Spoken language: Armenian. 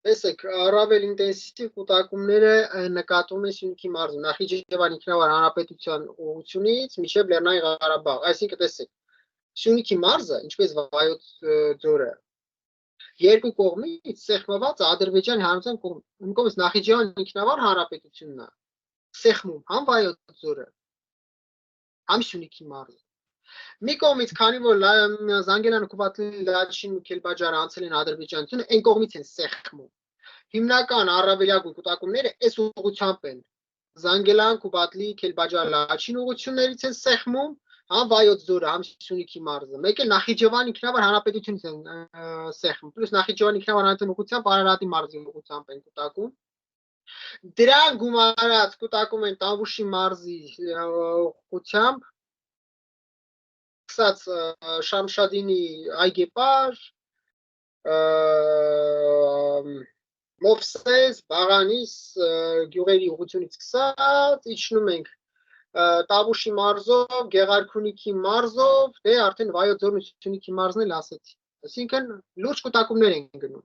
Տեսեք, առավել ինտենսիվ կուտակումները նկատվում են Սյունիքի մարզում, Նախիջևան ինքնավար հանրապետության ուղղությունից մինչև Լեռնային Ղարաբաղ, այսինքն տեսեք, Սյունիքի մարզը, ինչպես Վայոց ձորը, երկու կողմից սեղմված Ադրբեջանի հանրության կողմից, մի կողմից Նախիջևան ինքնավար հանրապետությունն է, սեղմում համ Վայոց ձորը, համ Սյունիքի մարզը։ Մի կողմից, քանի որ Զանգելան Կուբատլի Լաչին ու Քելբաջարը անցել են Ադրբեջանությունը, այն կողմից են սեղմում։ Հիմնական առավելյագույն կուտակումները այս ուղղությամբ են։ Զանգելան Կուբատլի Քելբաջար Լաչին ուղղություններից են սեղմում, համ Վայոց ձորը, համ Սյունիքի մարզը։ Մեկ է Նախիջևան ինքնավար հանրապետությունից են սեղմում, պլյուս Նախիջևան ինքնավար հանրապետության ուղղությամբ Արարատի մարզի ուղղությամբ են կուտակում։ Դրան գումարած կուտակում են Տավուշի մարզի ուղղությամբ, սկսած Շամշադինի Այգեպար, Մովսես, Բաղանիս գյուղերի ուղղությունից սկսած իջնում ենք Տավուշի մարզով, Գեղարքունիքի մարզով, դե արդեն Վայոց ձորն ու Սյունիքի մարզն էլ ասեցի։ Այսինքն լուրջ կուտակումներ են գնում։